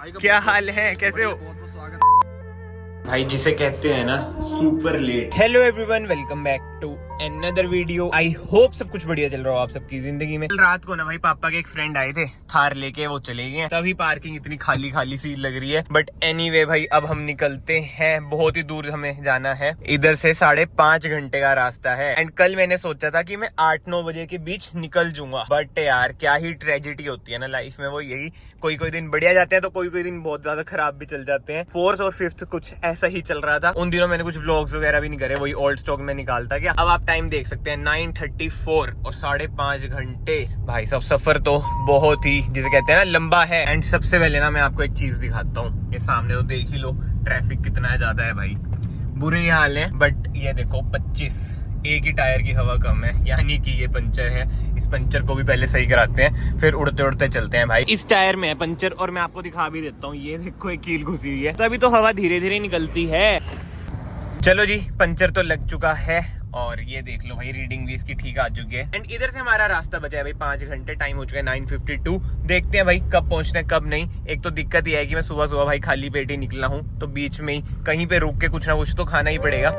क्या हाल है, कैसे हो भाई? जिसे कहते हैं ना super late. Hello everyone, welcome back to another video. I hope सब कुछ बढ़िया चल रहा हो आप सबकी जिंदगी में। कल रात को ना भाई पापा के एक फ्रेंड आए थे, थार लेके वो चले गए, तभी पार्किंग इतनी खाली खाली सी लग रही है। बट एनीवे भाई अब हम निकलते हैं, बहुत ही दूर हमें जाना है, इधर से 5.5 घंटे का रास्ता है। एंड कल मैंने सोचा था कि मैं 8-9 बजे के बीच निकल जाऊंगा, बट यार क्या ही ट्रेजिडी होती है ना लाइफ में, वो यही कोई कोई दिन बढ़िया जाते हैं तो कोई कोई दिन बहुत ज्यादा खराब भी चल जाते हैं। 4th और 5th कुछ ऐसा ही चल रहा था। उन दिनों मैंने कुछ व्लॉग्स वगैरह भी नहीं करे, वही ओल्ड स्टॉक में निकालता गया। अब आप टाइम देख सकते हैं 9:34 और 5.5 घंटे। भाई सब सफर तो बहुत ही जिसे कहते हैं ना लंबा है। एंड सबसे पहले ना मैं आपको एक चीज दिखाता हूँ, ये सामने तो देख ही लो, ट्रैफिक कितना ज्यादा है भाई, बुरे ही हाल है। बट ये देखो 25, एक ही टायर की हवा कम है, यानी कि ये पंचर है। इस पंचर को भी पहले सही कराते हैं, फिर उड़ते उड़ते चलते हैं भाई। इस टायर में है पंचर, और मैं आपको दिखा भी देता हूँ, ये देखो एक कील घुसी हुई है, तो अभी तो हवा धीरे धीरे निकलती है। चलो जी, पंचर तो लग चुका है, और ये देख लो भाई रीडिंग भी इसकी ठीक आ चुकी है। एंड इधर से हमारा रास्ता बचा है भाई 5 घंटे, टाइम हो चुका है 9:52। देखते हैं भाई कब पहुंचते हैं कब नहीं। एक तो दिक्कत ये है कि मैं सुबह सुबह भाई खाली पेट ही निकला हूँ, तो बीच में ही कहीं पे रुक के कुछ ना कुछ तो खाना ही पड़ेगा।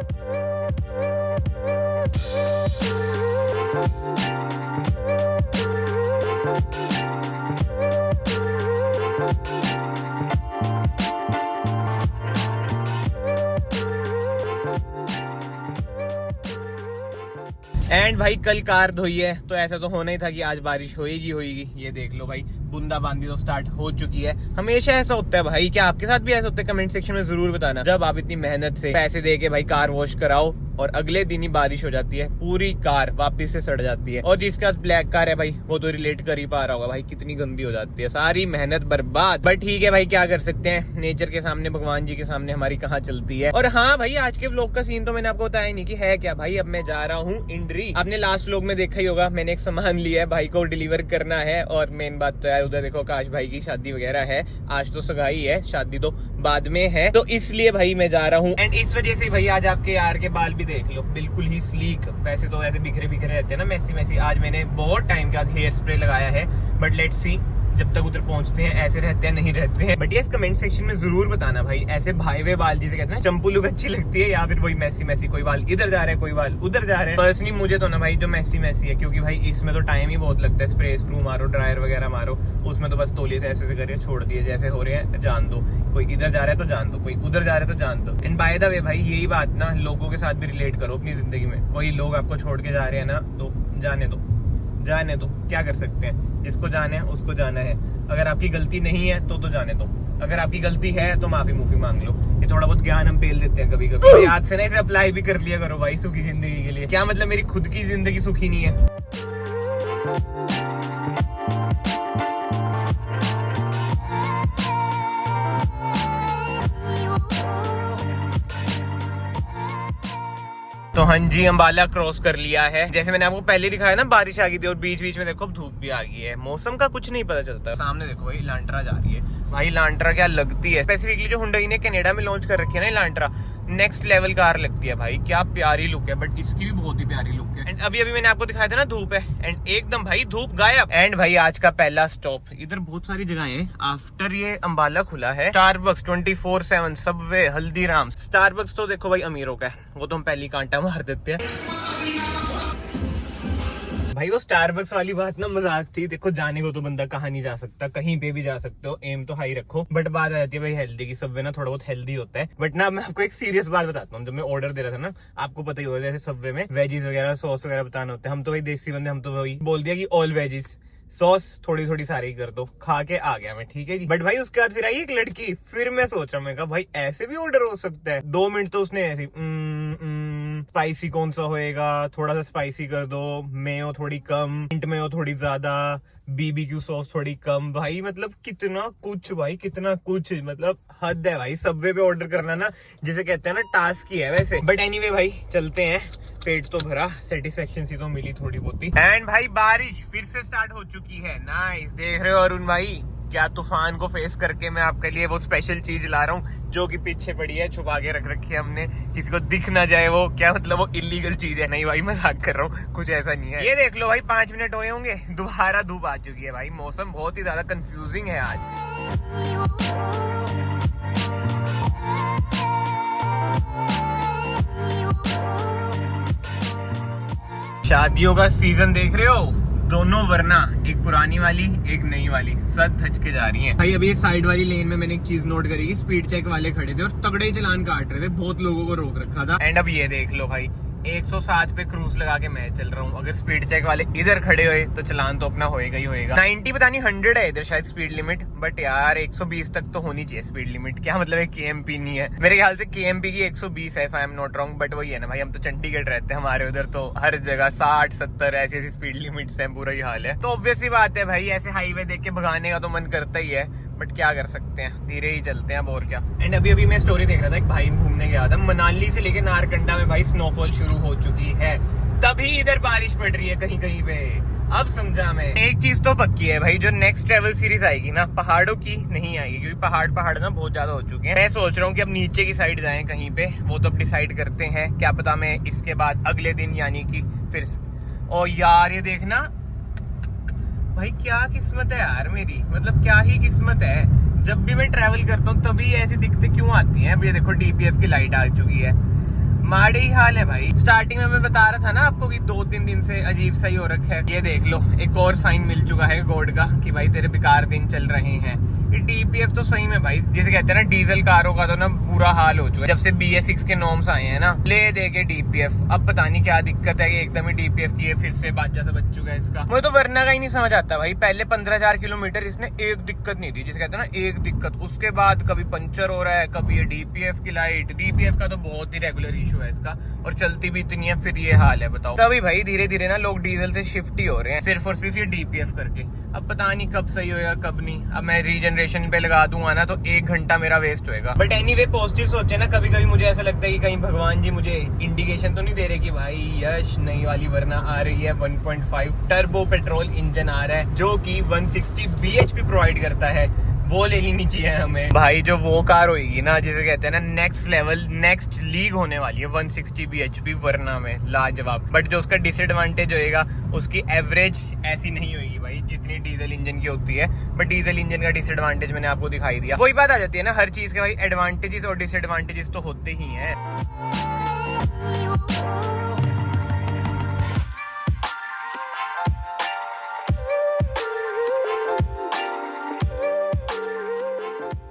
एंड भाई कल कार धोई है, तो ऐसा तो होना ही था कि आज बारिश होएगी। ये देख लो भाई बूंदाबांदी तो स्टार्ट हो चुकी है। हमेशा ऐसा होता है भाई, क्या आपके साथ भी ऐसा होता है? कमेंट सेक्शन में जरूर बताना। जब आप इतनी मेहनत से पैसे दे के भाई कार वॉश कराओ और अगले दिन ही बारिश हो जाती है, पूरी कार वापस से सड़ जाती है। और जिसके पास ब्लैक कार है भाई वो तो रिलेट कर ही पा रहा होगा भाई, कितनी गंदी हो जाती है, सारी मेहनत बर्बाद। बट ठीक है भाई, क्या कर सकते हैं, नेचर के सामने, भगवान जी के सामने हमारी कहाँ चलती है। और हाँ भाई, आज के व्लॉग का सीन तो मैंने आपको बताया नहीं कि है क्या भाई। अब मैं जा रहा हूँ इंड्री। आपने लास्ट व्लॉग में देखा ही होगा, मैंने एक सामान लिया है, भाई को डिलीवर करना है। और मेन बात तो यार उधर देखो आकाश भाई की शादी वगैरह है, आज तो सगाई है, शादी तो बाद में है, तो इसलिए भाई मैं जा रहा हूँ। एंड इस वजह से भाई आज आपके यार के बाल भी देख लो, बिल्कुल ही स्लीक। वैसे तो ऐसे बिखरे बिखरे रहते हैं ना, मैसी। आज मैंने बहुत टाइम के बाद हेयर स्प्रे लगाया है, बट लेट्स सी जब तक उधर पहुंचते हैं ऐसे रहते हैं नहीं रहते हैं। बट ये कमेंट सेक्शन में जरूर बताना भाई, ऐसे भाई हुए बाल जिसे कहते हैं चंपू लुक अच्छी लगती है, या फिर वही मैसी, कोई बाल इधर जा रहा है कोई बाल उधर जा रहे हैं। पर्सनली मुझे तो ना भाई जो मैसी है, क्योंकि भाई इसमें तो टाइम ही बहुत लगता है, स्प्रू मारो, ड्रायर वगैरह मारो, उसमें तो बस तौलिए से ऐसे करके छोड़ दिए, जैसे हो रहे हैं जान दो। कोई इधर जा रहा है तो जान दो, कोई उधर जा रहा है तो जान दो। एंड बाय द वे भाई यही बात ना लोगों के साथ भी रिलेट करो अपनी जिंदगी में। कोई लोग आपको छोड़ के जा रहे हैं ना, तो जाने दो, क्या कर सकते हैं, जिसको जाना है उसको जाना है। अगर आपकी गलती नहीं है तो जाने दो, अगर आपकी गलती है तो माफी मांग लो। ये थोड़ा बहुत ज्ञान हम पेल देते हैं कभी कभी, तो याद से ना इसे अप्लाई भी कर लिया करो भाई सुखी जिंदगी के लिए। क्या मतलब मेरी खुद की जिंदगी सुखी नहीं है? तो हाँ जी, अम्बाला क्रॉस कर लिया है। जैसे मैंने आपको पहले दिखाया ना, बारिश आ गई थी और बीच बीच में देखो धूप भी आ गई है। मौसम का कुछ नहीं पता चलता। सामने देखो भाई लांट्रा जा रही है, भाई लांट्रा क्या लगती है, स्पेसिफिकली जो हुंडई ने कनाडा में लॉन्च कर रखी है ना लांट्रा, नेक्स्ट लेवल कार लगती है भाई, क्या प्यारी लुक है। बट इसकी भी बहुत ही प्यारी लुक है। एंड अभी मैंने आपको दिखाया था ना धूप है, एंड एकदम भाई धूप गायब। एंड भाई आज का पहला स्टॉप, इधर बहुत सारी जगह है आफ्टर ये अम्बाला खुला है। Starbucks 24/7, Subway, Haldiram. स्टारबक्स तो देखो भाई अमीरों का है, वो तो हम पहली कांटा मार देते हैं भाई। वो स्टारबक्स वाली बात ना मजाक थी, देखो जाने को तो बंदा कहाँ नहीं जा सकता, कहीं पे भी जा सकते हो, एम तो हाई रखो। बट बात आ जाती है भाई हेल्दी की, सबवे ना थोड़ा बहुत हेल्दी होता है। बट ना मैं आपको एक सीरियस बात बताता हूँ, जब मैं ऑर्डर दे रहा था ना, आपको पता ही होगा जैसे सबवे में वेजीज वगैरह सॉस वगैरह बताने होते हैं, हम तो भाई देसी बंदे, हम तो वही बोल दिया कि ऑल वेजीज, सॉस थोड़ी सारी कर दो, खा के आ गया मैं, ठीक है जी। बट भाई उसके बाद फिर आई एक लड़की, फिर मैं सोच रहा हूँ भाई ऐसे भी ऑर्डर हो सकता है। 2 मिनट तो उसने ऐसी स्पाइसी कौन सा होएगा, थोड़ा सा स्पाइसी कर दो, मेयो थोड़ी कम, मिंट मेयो थोड़ी ज्यादा, BBQ सॉस थोड़ी कम। भाई मतलब कितना कुछ भाई, कितना कुछ, मतलब हद है भाई। सबवे पे ऑर्डर करना ना जिसे कहते हैं ना टास्क ही है वैसे। बट एनीवे भाई चलते हैं, पेट तो भरा, सेटिस्फेक्शन सी तो मिली थोड़ी बहुत ही। एंड भाई बारिश फिर से स्टार्ट हो चुकी है, नाइस। देख रहे हो अरुण भाई, क्या तूफान को फेस करके मैं आपके लिए वो स्पेशल चीज ला रहा हूँ जो कि पीछे पड़ी है, छुपा के रख रखी है हमने, किसी को दिख ना जाए। वो क्या मतलब वो इलीगल चीज है? नहीं भाई मजाक कर रहा हूँ, कुछ ऐसा नहीं है। ये देख लो भाई 5 मिनट हुए होंगे, दोबारा धूप आ चुकी है भाई। मौसम बहुत ही ज्यादा कंफ्यूजिंग है आज। शादियों का सीजन देख रहे हो, दोनों वरना, एक पुरानी वाली एक नई वाली सद धज के जा रही हैं भाई। अभी साइड वाली लेन में मैंने एक चीज नोट करी, स्पीड चेक वाले खड़े थे और तगड़े चलान काट रहे थे, बहुत लोगों को रोक रखा था। एंड अब ये देख लो भाई, 160 पे क्रूज लगा के मैं चल रहा हूँ। अगर स्पीड चेक वाले इधर खड़े हुए तो चलान तो अपना होएगा ही होएगा। 90 पता नहीं 100 है इधर शायद स्पीड लिमिट, बट यार 120 तक तो होनी चाहिए स्पीड लिमिट। क्या मतलब है, KMP नहीं है मेरे ख्याल से, KMP की 120 है, if I am not wrong. But वही है ना भाई, हम तो चंडीगढ़ रहते हैं, हमारे उधर तो हर जगह 60-70 ऐसी स्पीड लिमिट्स हैं, पूरा ही हाल है। तो ऑब्वियस ही बात है भाई, ऐसे हाईवे देख के भगाने का तो मन करता ही है, बट क्या कर सकते हैं, धीरे ही चलते हैं अब और क्या। एंड अभी मैं स्टोरी देख रहा था, एक भाई घूमने गया था मनाली से लेके नारकंडा में भाई स्नोफॉल शुरू हो चुकी है, तभी इधर बारिश पड़ रही है कहीं कहीं पे। अब समझा मैं, एक चीज तो पक्की है भाई, जो नेक्स्ट ट्रेवल सीरीज आएगी ना, पहाड़ों की नहीं आएगी, क्योंकि पहाड़ ना बहुत ज्यादा हो चुके हैं। मैं सोच रहा हूँ कि अब नीचे की साइड जाएं कहीं पे, वो तो अब डिसाइड करते हैं। क्या पता मैं इसके बाद अगले दिन यानी कि फिर ओ यार ये देखना भाई, क्या किस्मत है यार मेरी, मतलब क्या ही किस्मत है। जब भी मैं ट्रैवल करता हूँ तभी ऐसी दिक्कतें क्यों आती हैं। अब ये देखो DPF की लाइट आ चुकी है, माड़े ही हाल है भाई। स्टार्टिंग में मैं बता रहा था ना आपको कि 2-3 दिन से अजीब सा ही हो रखा है। ये देख लो, एक और साइन मिल चुका है गॉड का कि भाई तेरे बेकार दिन चल रहे हैं। ये DPF तो सही में भाई, जैसे कहते हैं ना, डीजल कारों का तो ना बुरा हाल हो चुका है जब से BS6 के नॉर्म्स आए हैं ना, ले दे के DPF। अब पता नहीं क्या दिक्कत है कि एकदम ही DPF की फिर से बाजा से बच चुका है इसका। मुझे तो वरना का ही नहीं समझ आता भाई। पहले 15,000 किलोमीटर इसने एक दिक्कत नहीं थी, जिसे कहते हैं ना एक दिक्कत, उसके बाद कभी पंचर हो रहा है, कभी ये DPF की लाइट। DPF का तो बहुत ही रेगुलर इशू है इसका, और चलती भी इतनी है, फिर ये हाल है बताओ। तभी भाई धीरे धीरे ना लोग डीजल से शिफ्ट ही हो रहे हैं, सिर्फ और सिर्फ ये DPF करके। अब पता नहीं कब सही होएगा कब नहीं। अब मैं रीजनरेशन पे लगा दूंगा ना तो 1 घंटा मेरा वेस्ट होएगा। बट एनीवे पॉजिटिव सोचे ना, कभी कभी मुझे ऐसा लगता है कि कहीं भगवान जी मुझे इंडिकेशन तो नहीं दे रहे कि भाई यश नई वाली वरना आ रही है। 1.5 टर्बो पेट्रोल इंजन आ रहा है, जो कि 160 bhp प्रोवाइड करता है। वो ले लेनी चाहिए हमें भाई, जो वो कार होगी ना, जिसे कहते हैं ना नेक्स्ट लेवल, नेक्स्ट लीग होने वाली है 160 bhp वरना में, लाजवाब। बट जो उसका डिसएडवांटेज होएगा, उसकी एवरेज ऐसी नहीं होगी भाई जितनी डीजल इंजन की होती है। बट डीजल इंजन का डिसएडवांटेज मैंने आपको दिखाई दिया। वही बात आ जाती है ना हर चीज के भाई, एडवांटेजेस और डिसएडवांटेजेस तो होते ही हैं।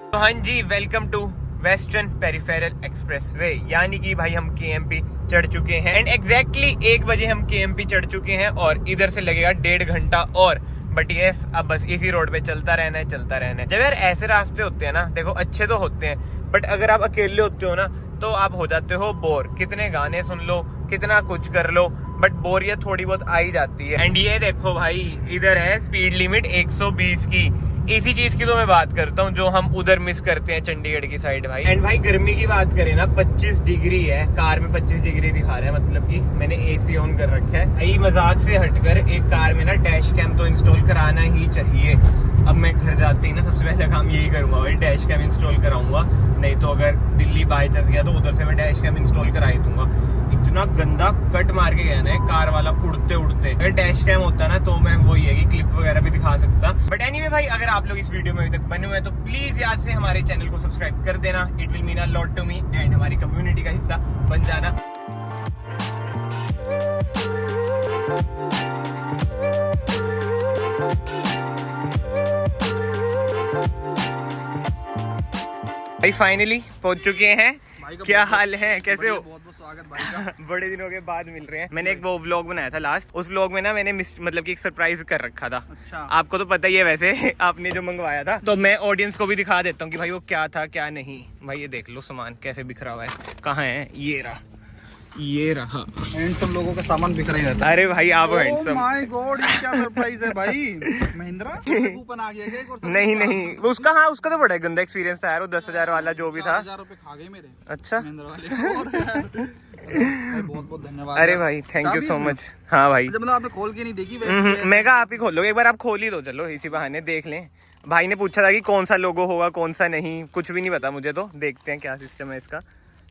तो हाँ जी, welcome to Western Peripheral Expressway, यानी कि भाई हम KMP चढ़ चुके हैं। एंड एग्जैक्टली 1 बजे हम KMP चढ़ चुके हैं, और इधर से लगेगा 1.5 घंटा और। बट यस, अब बस इसी रोड पे चलता रहना है, चलता रहना है। जब यार ऐसे रास्ते होते हैं ना, देखो अच्छे तो होते हैं, बट अगर आप अकेले होते हो ना तो आप हो जाते हो बोर। कितने गाने सुन लो, कितना कुछ कर लो, बट बोरियत थोड़ी बहुत आ ही जाती है। एंड ये देखो भाई, इधर है स्पीड लिमिट 120 की। इसी चीज की तो मैं बात करता हूँ जो हम उधर मिस करते हैं चंडीगढ़ की साइड भाई। एंड भाई गर्मी की बात करें ना, 25 डिग्री है, कार में 25 डिग्री दिखा रहा है, मतलब कि मैंने AC ऑन कर रखा है। यही मजाक से हटकर एक कार में ना डैश कैम तो इंस्टॉल कराना ही चाहिए। अब मैं घर जाते ही ना सबसे पहला काम यही करूंगा भाई, डैश कैम इंस्टॉल कराऊंगा। नहीं तो अगर दिल्ली बाई चांस गया तो उधर से मैं डैश कैम इंस्टॉल करा ही दूंगा। इतना गंदा कट मार के गया ना कार वाला उड़ते उड़ते। अगर डैश कैम होता ना तो मैं वही है कि क्लिप वगैरह भी दिखा सकता। बट एनीवे भाई, अगर आप लोग इस वीडियो में अभी तक बने हुए हैं तो प्लीज याद से हमारे चैनल को सब्सक्राइब कर देना। It will mean a lot to me, and हमारी कम्युनिटी का हिस्सा बन जाना। भाई फाइनली पहुंच चुके हैं। क्या हाल है, कैसे हो? बहुत बहुत स्वागत भाई का। बड़े दिनों के बाद मिल रहे हैं। मैंने एक वो व्लॉग बनाया था लास्ट, उस व्लॉग में ना मैंने मतलब कि एक सरप्राइज कर रखा था। अच्छा। आपको तो पता ही है वैसे आपने जो मंगवाया था, तो मैं ऑडियंस को भी दिखा देता हूँ कि भाई वो क्या था क्या नहीं। भाई ये देख लो सामान कैसे बिखरा हुआ है, कहाँ है, ये रहा। हैंडसम लोगों का सामान बिखरा ही रहता है। अरे भाई आप हैंडसम। माय गॉड, ये क्या सरप्राइज है भाई। महिंद्रा कूपन आ गया क्या? नहीं उसका, हाँ उसका तो बड़ा गंदा एक्सपीरियंस था यार, वो 10,000 वाला जो भी था। 4,000 रुपए खा गए मेरे। अच्छा, महिंद्रा वाले। बहुत बहुत धन्यवाद। अरे भाई थैंक यू सो मच। हाँ भाई, मतलब आपने खोल के नहीं देखी वैसे? मैं कहा आप ही खोलो, एक बार आप खोल ही दो, चलो इसी बहाने देख लें। भाई ने पूछा था कि कौन सा लोगो होगा कौन सा नहीं, कुछ भी नहीं पता मुझे, तो देखते हैं क्या सिस्टम है इसका।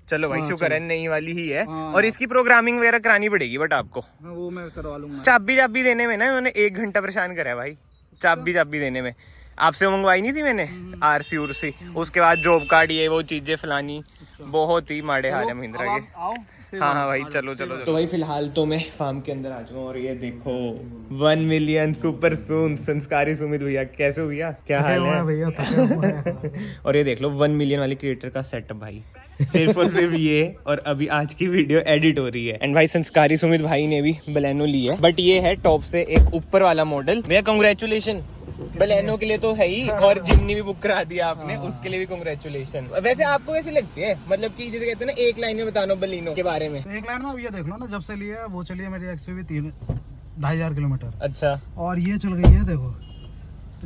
चलो भाई, शुक्र है नई वाली ही है। और इसकी प्रोग्रामिंग वगैरह करानी पड़ेगी, बट आपको वो मैं करवा लूंगा। चाबी देने में ना उन्होंने 1 घंटा परेशान करा है भाई, चाबी देने में। आपसे मंगवाई नहीं थी मैंने RC उर्सी, उसके बाद जॉब कार्ड, ये वो चीजें फलानी, बहुत ही माड़े हाल है महिंद्रा के। आओ हाँ हाँ भाई चलो चलो। तो भाई फिलहाल तो मैं फार्म के अंदर आ चुका हूँ और ये देखो 1 मिलियन सुपर सून संस्कारी सुमित भैया, कैसे हो भैया, क्या हाल है भैया? और ये देख लो 1 मिलियन वाली क्रिएटर का सेटअप भाई, सिर्फ और सिर्फ ये, और अभी आज की वीडियो एडिट हो रही है। एंड भाई संस्कारी सुमित भाई ने भी बलेनो ली है, बट ये है टॉप से एक ऊपर वाला मॉडल। भैया कांग्रेचुलेशन, बलेनो के लिए तो है ही, और जिमनी भी बुक करा दिया आपने, उसके लिए भी कांग्रेचुलेशन। वैसे आपको कैसी लगती है, मतलब कि जैसे कहते हैं ना एक लाइन में बताना बलेनो के बारे में? तो एक लाइन में अब ये देख लो ना, जब से लिया वो चली है मेरी एक्सयूवी 2,500 किलोमीटर। अच्छा, और ये चल गई है देखो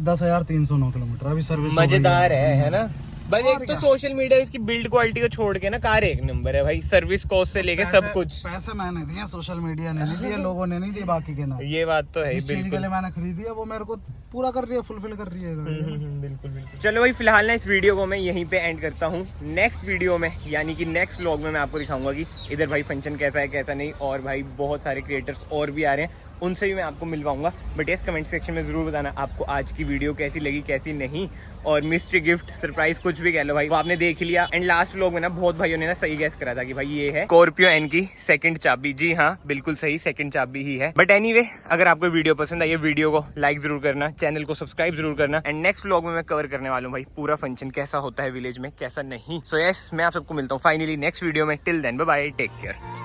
10,309 किलोमीटर। अभी सर्विस मजेदार है ना भाई। और एक तो क्या? सोशल मीडिया इसकी बिल्ड क्वालिटी को छोड़ के ना कार एक नंबर है भाई, सर्विस कॉस्ट से लेके सब कुछ। पैसे मैंने दिए, सोशल मीडिया ने नहीं दिए, लोगों ने नहीं दिए, बाकी के ना। ये बात तो है ही, जिस चीज के बिल्कुल लिए मैंने खरीदी है वो मेरे को पूरा कर रही है, फुलफिल कर रही है। बिल्कुल बिल्कुल। चलो भाई फिलहाल ना इस वीडियो को मैं यहीं पे एंड करता हूँ। नेक्स्ट वीडियो में यानी कि नेक्स्ट व्लॉग में मैं आपको दिखाऊंगा कि इधर भाई फंक्शन कैसा है कैसा नहीं, और भाई बहुत सारे क्रिएटर्स और भी आ रहे हैं, उनसे भी मैं आपको मिलवाऊंगा। बट इस कमेंट सेक्शन में जरूर बताना आपको आज की वीडियो कैसी लगी कैसी नहीं, और मिस्ट्री गिफ्ट सरप्राइज कुछ भी कह लो भाई, वो आपने देख ही लिया। एंड लास्ट व्लॉग में ना बहुत भाइयों ने ना सही गैस करा था कि भाई ये है स्कॉर्पियो एन की सेकंड चाबी। जी हाँ बिल्कुल सही, सेकंड चाबी ही है। बट एनीवे अगर आपको वीडियो पसंद आई, वीडियो को लाइक जरूर करना, चैनल को सब्सक्राइब जरूर करना। एंड नेक्स्ट व्लॉग में मैं कवर करने वाला हूँ भाई पूरा फंक्शन कैसा होता है विलेज में कैसा नहीं। सो यस मैं आप सबको मिलता हूँ फाइनली नेक्स्ट वीडियो में। Till then bye bye, take care.